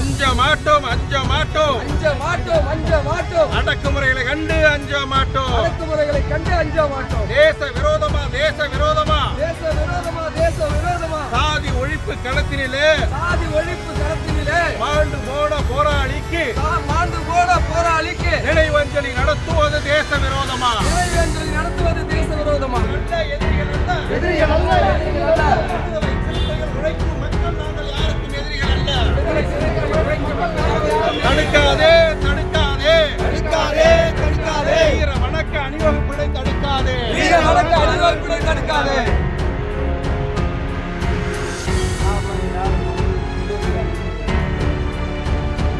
அஞ்ச மாட்டோம் அஞ்ச மாட்டோம் அஞ்ச மாட்டோம் அஞ்ச மாட்டோம். அடக்குமுறைகளை கண்டு அஞ்ச மாட்டோம். அடக்குமுறைகளை கண்டு அஞ்ச மாட்டோம். தேச விரோதமா தேச விரோதமா தேச விரோதமா தேச விரோதமா. சாதி ஒழிப்பு களத்தினிலே சாதி ஒழிப்பு களத்தினிலே மாண்டு போன போராளிக்கு நினைவஞ்சலி நடத்துவது தேச விரோதமா. நினைவஞ்சலி நடத்துவது தேச விரோதமா. எதிரிகள் அல்ல உழைக்கும் மக்கள் நாங்கள் யாருக்கும் எதிரிகள் அல்ல. தடுக்காதே தடுக்காதே தடுக்காதே தடுக்காதே வீர வணக்க அணிவகுப்பினை தடுக்காதே வீர வணக்க அணிவகுப்பினை தடுக்காதே.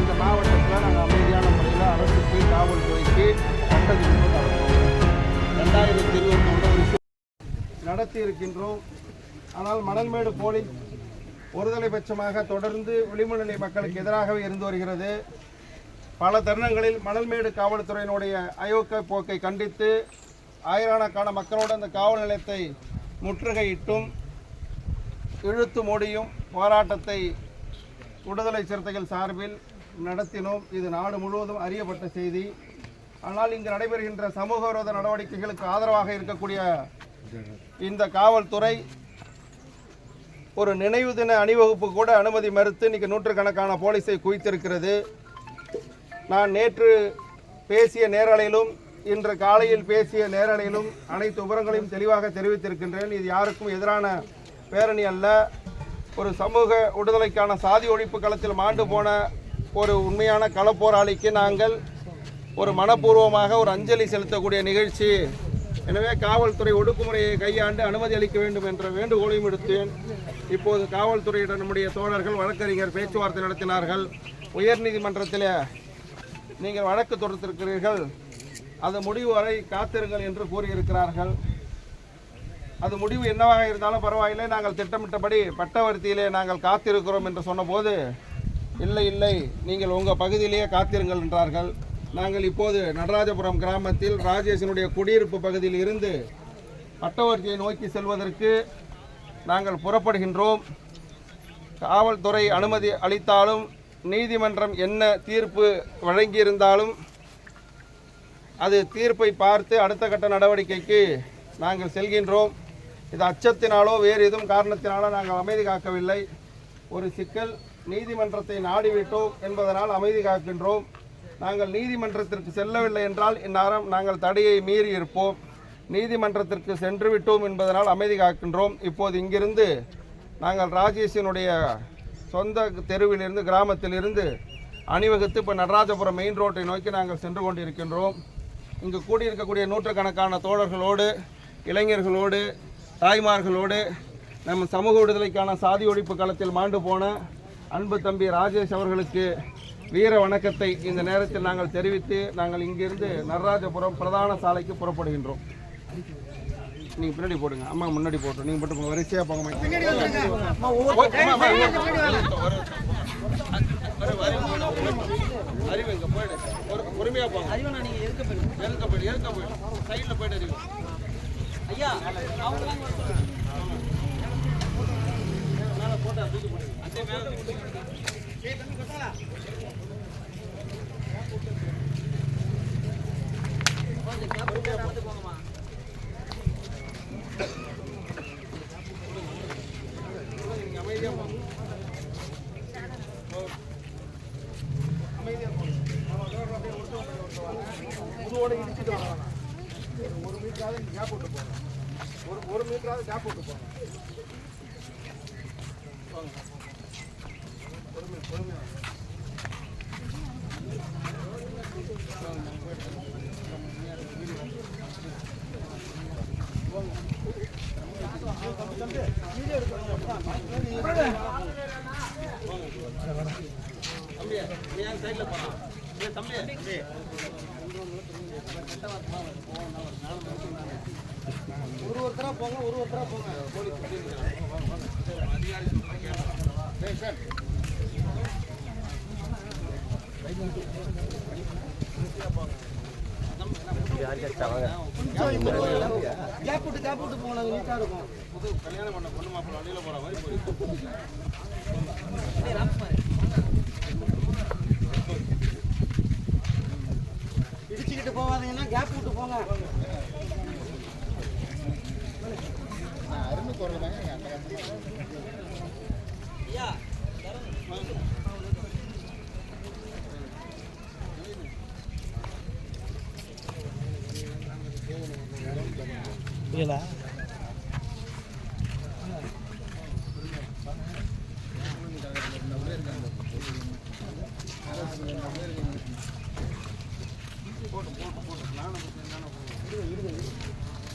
இந்த மாவட்டத்தில் நாங்கள் அமைதியான முறையில் அரசுக்கு காவல்துறைக்கு சட்டத்திற்கு நடத்துவோம். 2021 நடத்தி இருக்கின்றோம். ஆனால் மணல்மேடு போலீஸ் ஒருதலைபட்சமாக தொடர்ந்து விளிம்புநிலை மக்களுக்கு எதிராகவே இருந்து வருகிறது. பல தருணங்களில் மணல்மேடு காவல்துறையினுடைய அயோக்கிய போக்கை கண்டித்து ஆயிரக்கணக்கான மக்களோடு அந்த காவல் நிலையத்தை முற்றுகையிட்டும் இழுத்து மூடியும் போராட்டத்தை விடுதலை சிறுத்தைகள் சார்பில் நடத்தினோம். இது நாடு முழுவதும் அறியப்பட்ட செய்தி. ஆனால் இங்கு நடைபெறுகின்ற சமூக விரோத நடவடிக்கைகளுக்கு ஆதரவாக இருக்கக்கூடிய இந்த காவல்துறை ஒரு நினைவு தின அணிவகுப்பு கூட அனுமதி மறுத்து இன்றைக்கி நூற்றுக்கணக்கான போலீஸை குவித்திருக்கிறது. நான் நேற்று பேசிய நேரலையிலும் இன்று காலையில் பேசிய நேரலையிலும் அனைத்து விவரங்களையும் தெளிவாக தெரிவித்திருக்கின்றேன். இது யாருக்கும் எதிரான பேரணி அல்ல. ஒரு சமூக விடுதலைக்கான சாதி ஒழிப்பு களத்தில் மாண்டு போன ஒரு உண்மையான களப்போராளிக்கு நாங்கள் ஒரு மனப்பூர்வமாக ஒரு அஞ்சலி செலுத்தக்கூடிய நிகழ்ச்சி. எனவே காவல்துறை ஒடுக்குமுறையை கையாண்டு அனுமதி அளிக்க வேண்டும் என்ற வேண்டுகோளையும் விடுத்தேன். இப்போது காவல்துறையிடம் நம்முடைய தோழர்கள் வழக்கறிஞர் பேச்சுவார்த்தை நடத்தினார்கள். உயர்நீதிமன்றத்தில் நீங்கள் வழக்கு தொடுத்திருக்கிறீர்கள், அது முடிவு வரை காத்திருங்கள் என்று கூறியிருக்கிறார்கள். அது முடிவு என்னவாக இருந்தாலும் பரவாயில்லை, நாங்கள் திட்டமிட்டபடி பட்டவர்த்தியிலே நாங்கள் காத்திருக்கிறோம் என்று சொன்னபோது இல்லை இல்லை நீங்கள் உங்கள் பகுதியிலேயே காத்திருங்கள் என்றார்கள். நாங்கள் இப்போது நடராஜபுரம் கிராமத்தில் ராஜேஷனுடைய குடியிருப்பு பகுதியில் இருந்து பட்டவர்த்தியை நோக்கி செல்வதற்கு நாங்கள் புறப்படுகின்றோம். காவல்துறை அனுமதி அளித்தாலும் நீதிமன்றம் என்ன தீர்ப்பு வழங்கியிருந்தாலும் அது தீர்ப்பை பார்த்து அடுத்த கட்ட நடவடிக்கைக்கு நாங்கள் செல்கின்றோம். இது அச்சத்தினாலோ வேறு எதுவும் காரணத்தினாலோ நாங்கள் அமைதி காக்கவில்லை. ஒரு சிக்கல், நீதிமன்றத்தை நாடிவிட்டோம் என்பதனால் அமைதி காக்கின்றோம். நாங்கள் நீதிமன்றத்திற்கு செல்லவில்லை என்றால் இந்நேரம் நாங்கள் தடையை மீறி இருப்போம். நீதிமன்றத்திற்கு சென்று விட்டோம் என்பதனால் அமைதி காக்கின்றோம். இப்போது இங்கிருந்து நாங்கள் ராஜேஷினுடைய சொந்த தெருவிலிருந்து கிராமத்திலிருந்து அணிவகுத்து இப்போ நடராஜபுரம் மெயின் ரோட்டை நோக்கி நாங்கள் சென்று கொண்டிருக்கின்றோம். இங்கு கூடியிருக்கக்கூடிய நூற்றுக்கணக்கான தோழர்களோடு, இளைஞர்களோடு, தாய்மார்களோடு நம்ம சமூக விடுதலைக்கான சாதி ஒழிப்பு களத்தில் மாண்டு போன அன்பு தம்பி ராஜேஷ் அவர்களுக்கு வீர வணக்கத்தை இந்த நேரத்தில் நாங்கள் தெரிவித்து நாங்கள் இங்கிருந்து நடராஜபுரம் பிரதான சாலைக்கு புறப்படுகின்றோம். நீங்கள் பின்னாடி போடுங்க, அம்மா முன்னாடி போட்டோம், நீங்கள் போட்டு வரிசையாக போங்க. அறிவு இங்கே போயிடு, பொறுமையாக போங்க. எதுக்க போயிடு சைடில் போயிட்டு அறிவு ஐயா மேலே போட்டா தூக்கி போடுங்க. அதே மேலே இடிச்சுட்டு வரலாம். ஒரு மீட்டராவது கேப் விட்டு போங்க. ஒரு மீட்டராவது கேப் விட்டு போங்க. பொறுமையாக தம்பி ஏன் சைடில் போகலாம். தம்பி ஒருத்தராக போங்க, ஒருத்தராக போங்க. போலீஸ் அதிகாரி சார் புது கல்யாணம் பண்ண பொண்ணு மாப்பிள்ள வண்டியில் போகிற மாதிரி போய் விட்டு போவாதீங்கன்னா கேப் விட்டு போங்க.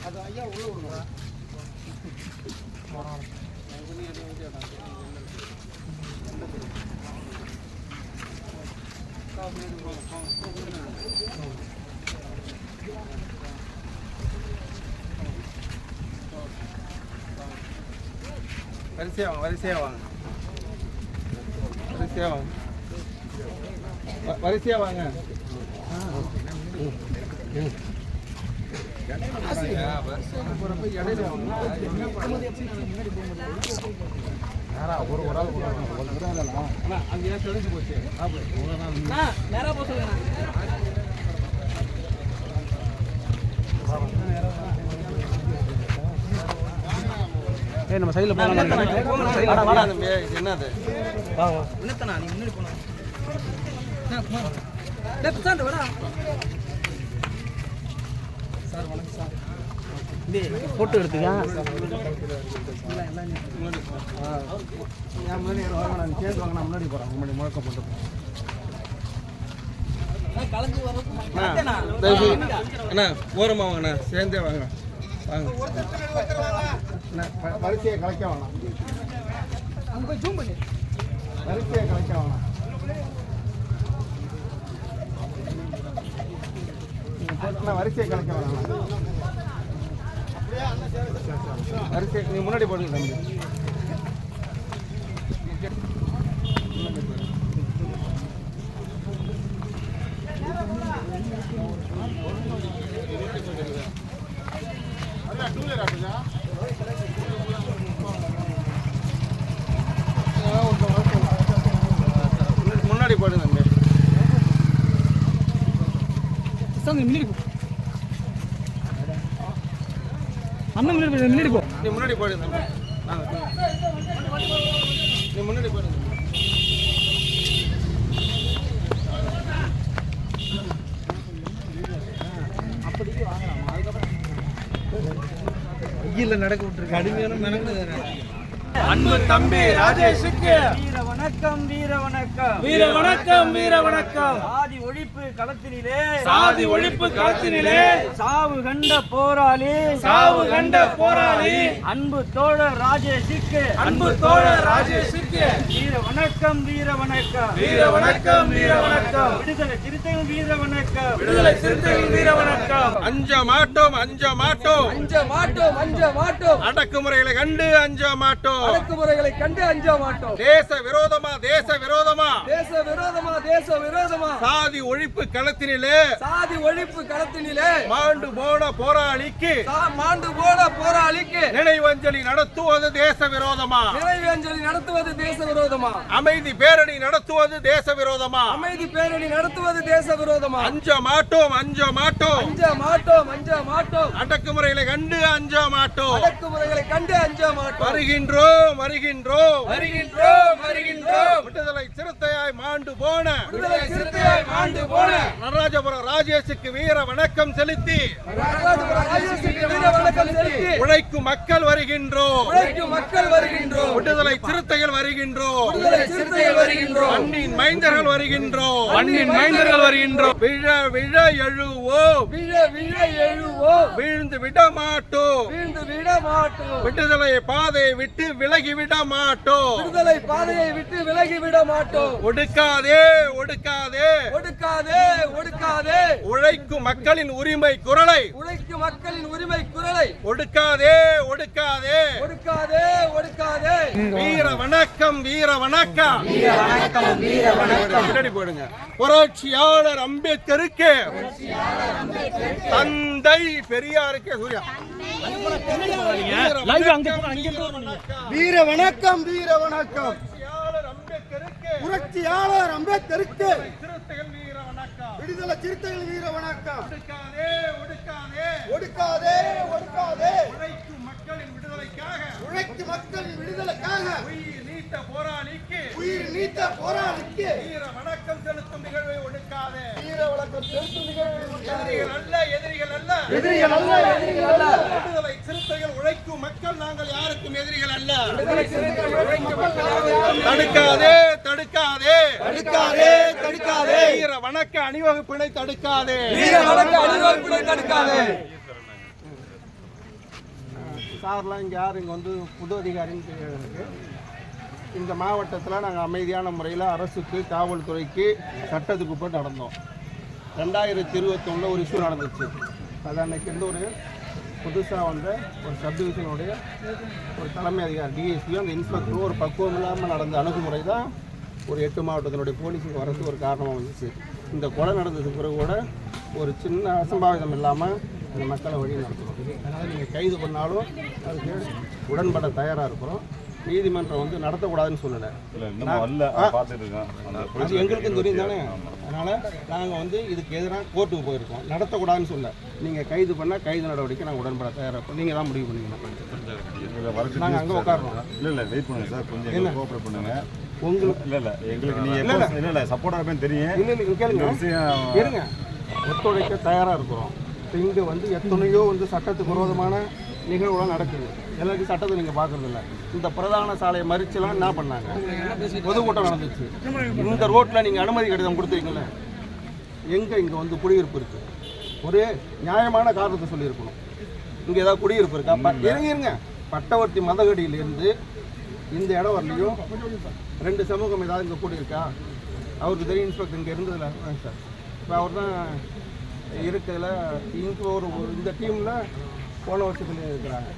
அது ஐயா உள்ள விடுங்க. வரிசையா வாங்க, வரிசையா வாங்க, வரிசையா வாங்க, வரிசையா வாங்க. நம்ம சைடுல போலாம். என்னது என்னத்தனா நீ முன்னாடி போனா லெஃப்ட் சைடு வாடா சார். வணக்கம் சார். போட்டோ எடுத்துக்க. முன்னாடி நான் சேர்ந்து வாங்க, நான் முன்னாடி போகிறேன். முன்னாடி முழக்க போட்டு அண்ணா ஓரமாக வாங்கண்ணா, சேர்ந்தே வாங்க வாங்க. வரிசையை கலைக்க வேணாம், அங்க போய் ஜூம் பண்ணு. வரிசையை கலைக்க வேணாம். வரிசையை கலைக்க வேணாம். வரிசை நீ முன்னாடி போடுங்க தம்பி. முன்னாடி போடுங்க தம்பி. முன்னாடி போ அண்ணன், முன்னாடி போ. நீ முன்னாடி போடு தம்பி. நீ முன்னாடி போடு. அப்படியே வாங்கலாம். அதுக்கப்புறம் வெயில்ல நடக்க விட்டுருக்கு. கடுமையான மெனக்கு. அன்பு தம்பி ராஜேஷுக்கு வீர வணக்கம், வீர வணக்கம், வீர வணக்கம், வீர வணக்கம். சாதி ஒழிப்பு களத்தினிலே, சாதி ஒழிப்பு களத்தினிலே சாவு கண்ட போராளி, சாவு கண்ட போராளி அன்பு தோழர் ராஜேஷுக்கு, அன்பு தோழர் ராஜேஷுக்கு வீர வணக்கம், வீர வணக்கம், வீர வணக்கம், வீர வணக்கம். விடுதலை சிறுத்தைகள் வீர வணக்கம், விடுதலை சிறுத்தைகள் வீர வணக்கம். அஞ்ச மாட்டோம், அஞ்ச மாட்டோம், அஞ்ச மாட்டோம், அஞ்ச மாட்டோம். அடக்குமுறைகளை கண்டு அஞ்ச மாட்டோம். அடக்குமுறைகளை கண்டு அஞ்ச மாட்டோம். தேச விரோதமா, தேச விரோதமா, தேச விரோதமா, தேச விரோதமா. சாதி ஒழிப்பு களத்தினிலே சாதி ஒழிப்பு களத்தினிலே மாண்டு போன போராளிக்கு மாண்டு போன போராளிக்கு நினைவஞ்சலி நடத்துவது தேச விரோதமா, நினைவஞ்சலி நடத்துவது தேச விரோதமா, அமைதி பேரணி நடத்துவது தேச விரோதமா, அமைதி பேரணி நடத்துவது தேச விரோதமா. அஞ்ச மாட்டோம், அஞ்ச மாட்டோம், அஞ்ச மாட்டோம், அஞ்ச மாட்டோம். அடக்குமுறைகளை கண்டு அஞ்ச மாட்டோம். அடக்குமுறைகளை கண்டு அஞ்ச மாட்டோம். வருகின்றோம், வருகின்றோம், வருகின்றோம், வருகின்றோம். விடுதலை சிறுத்தையாய் மாண்டு போன விடுதலை சிறுத்தையாய் மாண்டு போன நடராஜபுரம் ராஜேஷுக்கு வீர வணக்கம் செலுத்தி ராஜாபுரம் ராஜேஷுக்கு வீர வணக்கம் செலுத்தி உழைக்கும் மக்கள் வருகின்றோம், உழைக்கும் மக்கள் வருகின்றோம். விடுதலை சிறுத்தைகள் வருகின்றோம், விடுதலை சிறுத்தைகள் வருகின்றோம். மண்ணின் மைந்தர்கள் வருகின்றோம், மண்ணின் மைந்தர்கள் வருகின்றோம். விழ விழ எழுவோம், விழ விழ எழுவோம், வீழ்ந்து விட மாட்டோம், வீழ்ந்து விட மாட்டோம். விடுதலை பாதையை விட்டு விலகி விட மாட்டோம், விடுதலை பாதையை விட்டு விலகி விட மாட்டோம். ஒடுக்காதே, ஒடுக்காதே, ஒடுக்காதே, ஒடுக்காதே. உழைக்கும் மக்களின் உரிமை குரலை உழைக்கும் மக்களின் உரிமை குரலை ஒடுக்காதே, ஒடுக்காதே, ஒடுக்காதே, ஒடுக்காதே. வீர வணக்கம், வீர வணக்கம், பின்னாடி போடுங்க. புரட்சியாளர் அம்பேத்கருக்கு, தந்தை பெரியாருக்கு, சூர்யா வீர வணக்கம், வீர வணக்கம், புரட்சியாளர் அம்பேத்கருக்கு, புரட்சியாளர் அம்பேத்கருக்கு, சிறுத்தை சிறுத்தைகள் வீர வணக்கம். விடுதலை சிறுத்தைகள் வீர வணக்கம். ஒடுக்காதே ஒடுக்காதே ஒடுக்காதே ஒடுக்காதே. உழைக்கும் மக்களின் விடுதலைக்காக உழைக்கும் மக்களின் விடுதலைக்காக உயிர் நீத்த போராளிக்கு வீர வணக்கம் செலுத்தும் நிகழ்வை ஒடுக்காதே. வீர வணக்கம் செலுத்தும் நிகழ்வை எதிரிகள் அல்ல எதிரிகள் அல்ல எதிரிகள் அல்ல எதிரிகள் அல்ல. விடுதலை சிறுத்தைகள் உழைக்கும் மக்கள், நாங்கள் யாருக்கும் எதிரிகள் அல்ல. தடுக்காதே தடுக்காதே தடுக்காதே தடுக்காதே. வீர வணக்க அணிவகுப்பினை தடுக்காதே. வீர வணக்க அணிவகுப்பினை தடுக்காதே. சார்லாம் இங்கே யார் இங்கே வந்து புது அதிகாரின்னு தெரியாது எனக்கு. இந்த மாவட்டத்தில் நாங்கள் அமைதியான முறையில் அரசுக்கு காவல்துறைக்கு சட்டத்துக்கு போட்டு நடந்தோம். 2021 ஒரு இஷ்யூ நடந்துச்சு. அது அன்னைக்கு இருந்து ஒரு புதுசாக வந்த ஒரு சப்டிவிஷனுடைய ஒரு தலைமை அதிகாரி டிஎஸ்பி அந்த இன்ஸ்பெக்டரும் ஒரு பக்குவம் இல்லாமல் நடந்த அணுகுமுறை தான் ஒரு 8 மாவட்டத்தினுடைய போலீஸுக்கு வரது ஒரு காரணமாக வந்துச்சு. இந்த கொலை நடந்ததுக்கு பிறகு கூட ஒரு சின்ன அசம்பாவிதம் இல்லாமல் அந்த மக்களை வழி நடத்தணும். அதனால் நீங்கள் கைது பண்ணாலும் அதுக்கு உடன்பட தயாராக இருக்கிறோம். நீதிமன்றம் வந்து நடத்தக்கூடாதுன்னு சொல்லலை. அது எங்களுக்கும் தெரியும் தானே. அதனால் நாங்கள் வந்து இதுக்கு எதிராக கோர்ட்டுக்கு போயிருக்கோம். நடத்தக்கூடாதுன்னு சொல்ல நீங்கள் கைது பண்ணால் கைது நடவடிக்கை நாங்கள் உடன்பட தயாராக இருக்கோம். நீங்கள் தான் முடிவு பண்ணிக்கணும். நாங்கள் அங்கே உட்காரணும். இல்லை வெயிட் பண்ணுங்க சார், கொஞ்சம் கோஆப்ரேட் பண்ணுங்க. உங்களுக்கு இல்லை எங்களுக்கு நீங்கள் இல்லை சப்போர்ட்டாக இருப்பேன்னு தெரியும். இல்லை கேளுங்க இருங்க, ஒத்துழைக்க தயாராக இருக்கிறோம். இப்போ இங்கே வந்து எத்தனையோ வந்து சட்டத்துக்கு விரோதமான நிகழ்வுலாம் நடக்குது. எல்லாருக்கும் சட்டத்தை நீங்கள் பார்க்குறது இல்லை. இந்த பிரதான சாலையை மறிச்செல்லாம் என்ன பண்ணாங்க, பொதுக்கூட்டம் நடந்துச்சு. இந்த ரோட்டில் நீங்கள் அனுமதி கடிதம் கொடுத்தீங்களே, எங்கே இங்கே வந்து குடியிருப்பு இருக்குது? ஒரு நியாயமான காரணத்தை சொல்லியிருக்கணும். இங்கே ஏதாவது குடியிருப்பு இருக்கா? இருங்க, பட்டவர்த்தி மதகடியிலேருந்து இந்த இடம் வரலையும் 2 சமூகம் ஏதாவது இங்கே கூடியிருக்கா? அவருக்கு தெரியும். இன்ஸ்பெக்டர் இங்கே இருந்ததில்ல சார். இப்போ அவர் தான் இருக்கிறதுல இங்கே ஒரு இந்த டீமில் போன வருஷத்துல இருக்கிறாங்க.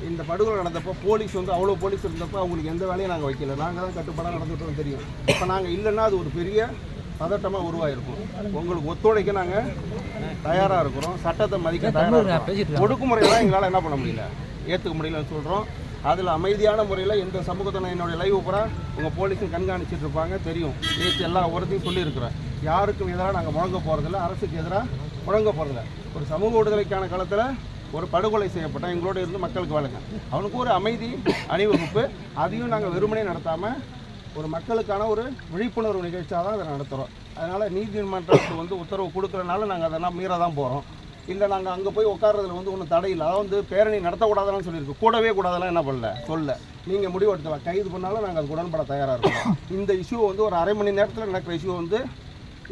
இந்த படுகொலை நடந்தப்போ போலீஸ் வந்து அவ்வளோ போலீஸ் இருந்தப்போ அவங்களுக்கு எந்த வேலையும் நாங்கள் வைக்கல. நாங்கள் தான் கட்டுப்பாடாக நடந்துட்டோம் தெரியும். இப்போ நாங்கள் இல்லைன்னா அது ஒரு பெரிய பதட்டமாக உருவாயிருக்கும். உங்களுக்கு ஒத்துழைக்க நாங்கள் தயாராக இருக்கிறோம். சட்டத்தை மதிக்க தயாராக இருக்கிறோம். ஒடுக்குமுறையெல்லாம் எங்களால் என்ன பண்ண முடியல, ஏற்றுக்க முடியலன்னு சொல்கிறோம். அதில் அமைதியான முறையில் எந்த சமூகத்தை என்னுடைய லைவ் பூரா உங்கள் போலீஸும் கண்காணிச்சிட்டு இருப்பாங்க தெரியும். நேற்று எல்லா ஒருத்தையும் சொல்லியிருக்கிறேன். யாருக்கும் எதிராக நாங்கள் முழங்க போகிறதில்ல, அரசுக்கு எதிராக முழங்க போகிறதில்ல. ஒரு சமூக விடுதலைக்கான காலத்தில் ஒரு படுகொலை செய்யப்பட்டால் எங்களோட இருந்து மக்களுக்கு வழங்க அவனுக்கு ஒரு அமைதி அணிவகுப்பு. அதையும் நாங்கள் வெறுமனே நடத்தாமல் ஒரு மக்களுக்கான ஒரு விழிப்புணர்வு நிகழ்ச்சியாக தான் அதை நடத்துகிறோம். அதனால் நீதிமன்றத்துக்கு வந்து உத்தரவு கொடுக்குறதுனால நாங்கள் அதெல்லாம் மீற தான் போகிறோம். இல்லை நாங்கள் அங்கே போய் உட்கார்றதுல வந்து ஒன்றும் தடையில்லை. அதாவது வந்து பேரணி நடத்தக்கூடாதுன்னு சொல்லியிருக்கு. கூடவே கூடாதெல்லாம் என்ன பண்ணல சொல்ல நீங்கள் முடிவு எடுத்துக்கலாம். கைது பண்ணாலும் நாங்கள் அதுக்கு உடன்பட தயாராக இருக்கோம். இந்த இஷ்யூ வந்து ஒரு அரை மணி நேரத்தில் நடக்கிற இஷ்யூ வந்து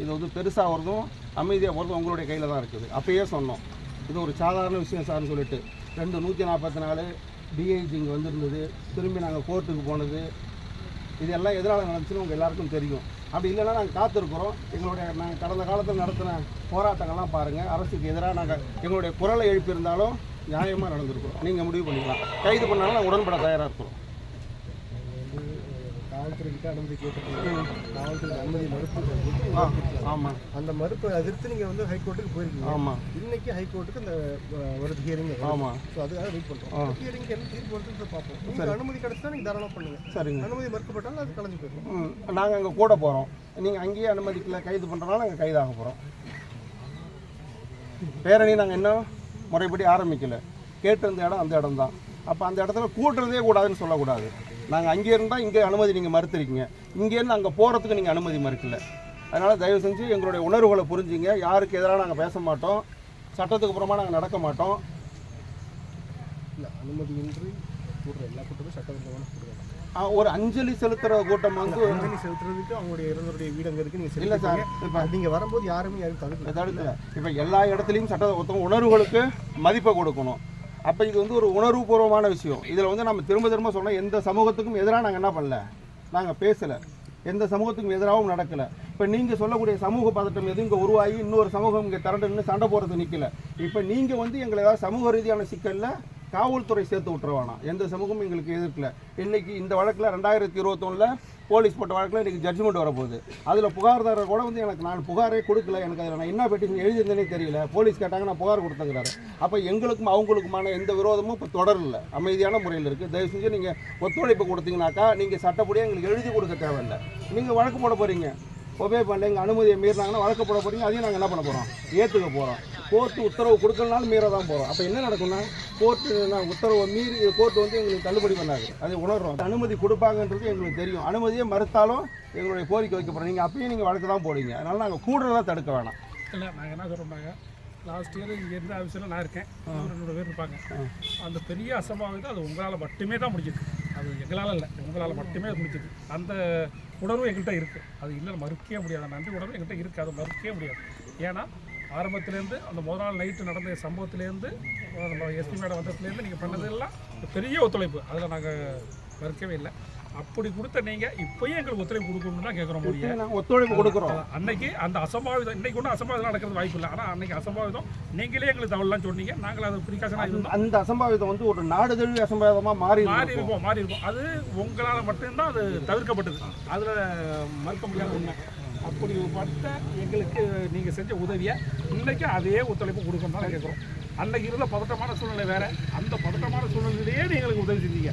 இது வந்து பெருசாக வருதும் அமைதியாக போகிறதும் உங்களுடைய கையில் தான் இருக்குது. அப்பயே சொன்னோம் இது ஒரு சாதாரண விஷயம் சார்னு சொல்லிட்டு 144 டிஐஜி இங்கே வந்துருந்தது. திரும்பி நாங்கள் கோர்ட்டுக்கு போனது இதெல்லாம் எதனால் நடந்துச்சுன்னு உங்கள் எல்லாருக்கும் தெரியும். அப்படி இல்லைன்னா நாங்கள் காத்திருக்கிறோம். நாங்கள் கடந்த காலத்தில் நடத்தின போராட்டங்கள்லாம் பாருங்கள். அரசுக்கு எதிராக நாங்கள் எங்களுடைய குரலை எழுப்பியிருந்தாலும் நியாயமாக நடந்திருக்கிறோம். நீங்கள் முடிவு பண்ணிக்கலாம். கைது பண்ணாலும் நாங்கள் உடன்பட தயாராக இருக்கிறோம். காவல்துறைக்கிட்ட அனுமதி கேட்டு காவல்துறை அனுமதி மறுப்பு. ஆமாம், அந்த மறுப்பை எதிர்த்து நீங்கள் வந்து ஹைகோர்ட்டுக்கு போயிருக்கீங்க. ஆமாம், இன்னைக்கு ஹைகோர்ட்டுக்கு அந்த வருது ஹியரிங். ஆமாம், ஸோ அதுக்காக வெயிட் பண்ணுறோம். ஹியரிங்க்கு என்ன தீர்ப்பு வருதுன்னு பார்ப்போம். நீங்கள் அனுமதி கிடைச்சா நீங்கள் தாராளம் பண்ணுங்கள். சரிங்க. அனுமதி மறுக்கப்பட்டாலும் அது கலைஞ்சு போயிருக்கோம். நாங்கள் அங்கே கூட போகிறோம். நீங்கள் அங்கேயே அனுமதிக்கல கைது பண்ணுறதுனால நாங்கள் கைதாக போகிறோம். பேரணி நாங்கள் இன்னும் முறைப்படி ஆரம்பிக்கலை. கேட்டு இருந்த இடம் அந்த இடம் தான். அப்போ அந்த இடத்துல கூட்டுறதே கூடாதுன்னு சொல்லக்கூடாது. நாங்கள் அங்கே இருந்தால் இங்கே அனுமதி நீங்கள் மறுத்துருக்கீங்க. இங்கேருந்து அங்கே போகிறதுக்கு நீங்கள் அனுமதி மறுக்கல. அதனால் தயவு செஞ்சு எங்களுடைய உணர்வுகளை புரிஞ்சுங்க. யாருக்கு எதிராக நாங்கள் பேச மாட்டோம். சட்டத்துக்கு அப்புறமா நாங்கள் நடக்க மாட்டோம். இல்லை அனுமதியின்றி கூட்டுற எல்லா கூட்டமும் சட்டவிரோதமான கூட்டுறாங்க. ஒரு அஞ்சலி செலுத்துகிற கூட்டம் வந்து அஞ்சலி செலுத்துறதுக்கு அவங்களுடைய இறந்தவருடைய வீடு அங்கே இருக்குது. நீங்கள் இல்லை சார், இப்போ நீங்கள் வரும்போது யாருமே யாரும் தடுக்கல. இப்போ எல்லா இடத்துலையும் சட்ட உணர்வுகளுக்கு மதிப்பை கொடுக்கணும். அப்போ இது வந்து ஒரு உணர்வுபூர்வமான விஷயம். இதில் வந்து நம்ம திரும்ப சொன்னால் எந்த சமூகத்துக்கும் எதிராக நாங்கள் என்ன பண்ணல, நாங்கள் பேசலை. எந்த சமூகத்துக்கும் எதிராகவும் நடக்கலை. இப்போ நீங்கள் சொல்லக்கூடிய சமூக பதட்டம் எதுவும் இங்கே உருவாகி இன்னொரு சமூகம் இங்கே திரண்டு சண்டை போகிறது நிற்கல. இப்போ நீங்கள் வந்து எங்களை ஏதாவது சமூக ரீதியான சிக்கலில் காவல்துறை சேர்த்து விட்டுருவானா. எந்த சமூகமும் எங்களுக்கு எதிர்க்கல. இன்றைக்கி இந்த வழக்கில் 2021 போலீஸ் போட்ட வழக்கில் இன்றைக்கி ஜட்ஜ்மெண்ட் வரப்போகுது. அதில் புகார்தாரர் கூட வந்து நான் புகாரே கொடுக்கல, எனக்கு அதில் நான் என்ன பெட்டிஷன் எழுதியிருந்தேனே தெரியல, போலீஸ் கேட்டாங்க நான் புகார் கொடுத்துங்கிறாரு. அப்போ எங்களுக்கும் அவங்களுக்குமான எந்த விரோதமும் இப்போ தொடரல, அமைதியான முறையில் இருக்குது. தயவு செஞ்சு நீங்கள் ஒத்துழைப்பு கொடுத்தீங்கன்னாக்கா நீங்கள் சட்டப்படியாக எங்களுக்கு எழுதி கொடுக்க தேவையில்லை. நீங்கள் வழக்கு போட போகிறீங்க, ஒபே பண்ணல, எங்கள் அனுமதியை மீறினாங்கன்னா வழக்கு போட போகிறீங்க. அதையும் நாங்கள் என்ன பண்ண போகிறோம், ஏற்றுக்க போகிறோம். கோர்ட்டு உத்தரவு கொடுக்கலனாலும் மீற தான் போகிறோம். அப்போ என்ன நடக்கும்னா, கோர்ட்டு உத்தரவை மீறி கோர்ட்டு வந்து எங்களுக்கு தள்ளுபடி பண்ணாது. அதை உணர்றோம். அனுமதி கொடுப்பாங்கன்றது எங்களுக்கு தெரியும். அனுமதியை மறுத்தாலும் எங்களுடைய கோரிக்கை வைக்க போகிறோம். நீங்கள் அப்பயும் நீங்கள் வழக்கு தான் போடுவீங்க. அதனால் நாங்கள் கூடுதலாக தடுக்க வேணாம். இல்லை, நாங்கள் என்ன சொல்கிறோம்னாங்க, லாஸ்ட் இயர் இங்கே இருந்த ஆஃபீஸில் நான் இருக்கேன், 2 பேர் இருப்பாங்க. அந்த பெரிய அசம்பாவிதம் அது உங்களால் மட்டுமே தான் முடிஞ்சுது. அது எங்களால் இல்லை, உங்களால் மட்டுமே அது முடிஞ்சுது. அந்த உணர்வு எங்கள்கிட்ட இருக்குது. அது இல்லை மறுக்கவே முடியாது. நன்றி உணர்வு எங்கள்கிட்ட இருக்குது. அதை மறுக்கவே முடியாது. ஏன்னா ஆரம்பத்துலேருந்து அந்த முதல் நாள் நைட்டு நடந்த சம்பவத்துலேருந்து எஸ்பி மேடம் வந்ததுலேருந்து நீங்கள் பண்ணதெல்லாம் பெரிய ஒத்துழைப்பு. அதில் நாங்கள் மறுக்கவே இல்லை. அப்படி கொடுத்த நீங்கள் இப்போயும் எங்களுக்கு ஒத்துழைப்பு கொடுக்கணும்னு தான் கேட்குறோம். முடியும் ஒத்துழைப்பு கொடுக்குறோம். அன்னைக்கு அந்த அசம்பாவிதம், இன்னைக்கு ஒன்றும் அசம்பாவிதம் நடக்கிறது வாய்ப்பு இல்லை. ஆனால் அன்னைக்கு அசம்பாவிதம் நீங்களே எங்களுக்கு தவறுலாம் சொன்னீங்க. நாங்கள் அதை பிரிகாஷனாக இருந்தோம். அந்த அசம்பாவிதம் வந்து ஒரு நாடு தழுவிய அசம்பாவிதமாக மாறி இருக்கும். அது உங்களால் மட்டும்தான் அது தவிர்க்கப்பட்டது. அதில் மறுக்க முடியாத உண்மை. அப்படி பட்ட எங்களுக்கு நீங்கள் செஞ்ச உதவியை இன்றைக்கி அதே ஒத்துழைப்பு கொடுக்கணும் தான் கேட்குறோம். அன்றைக்கி இருந்த பதட்டமான சூழ்நிலை வேறு. அந்த பதட்டமான சூழ்நிலையிலேயே நீங்கள் எங்களுக்கு உதவி செஞ்சீங்க.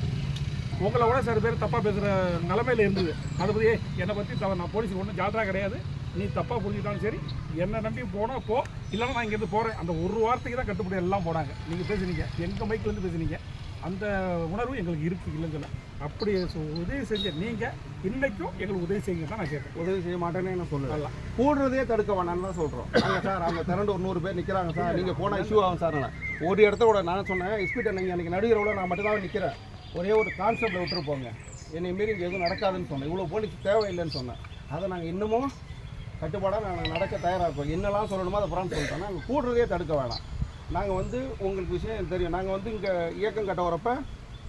உங்களை விட சில பேர் தப்பாக பேசுகிற நிலமையில் இருந்தது. அதை பற்றி என்னை பற்றி நான் போலீஸுக்கு ஒன்றும் ஜாதரா கிடையாது, நீ தப்பாக புரிஞ்சுட்டாலும் சரி, என்னை நம்பி போனால் போ, இல்லைன்னா நான் இங்கேருந்து போகிறேன். அந்த ஒரு வார்த்தைக்கு தான் கட்டுப்படி எல்லாம் போனாங்க. நீங்கள் பேசுனீங்க, எங்கள் மைக்கிலேருந்து பேசுனீங்க. அந்த உணர்வு எங்களுக்கு இருக்குது, இல்லைன்னு. அப்படி உதவி செஞ்ச நீங்கள் இன்றைக்கும் எங்களுக்கு உதவி செய்யுங்க தான் நான் கேட்பேன். உதவி செய்ய மாட்டேன்னு என்ன சொல்லலாம். கூடுறதே தடுக்க வேணான்னு தான் சொல்கிறோம். நாங்கள் சார் அங்கே திரண்டு ஒரு 100 பேர் நிற்கிறாங்க சார், நீங்கள் போனால் இஷ்யூ ஆகும் சார். ஒரு இடத்த கூட நான் சொன்னேன், எஸ்பிட்ட நீங்கள் அன்றைக்கி நடுகிறோட நான் மட்டும் தான் நிற்கிறேன், ஒரே ஒரு கான்செப்டில் விட்டுருப்போங்க, என்னை மீறி இங்கே எதுவும் நடக்காதுன்னு சொன்னேன். இவ்வளோ போலீஸ் தேவையில்லைன்னு சொன்னேன். அதை நாங்கள் இன்னமும் கட்டுப்பாடாக நாங்கள் நடக்க தயாராக இருக்கோம். என்னெல்லாம் சொல்லணுமோ அதை புறான்னு சொல்லிட்டோம். நாங்கள் கூடுறதே தடுக்க வேணாம். நாங்கள் வந்து உங்களுக்கு விஷயம் தெரியும், நாங்கள் வந்து இங்கே இயக்கம் கட்ட வரப்போ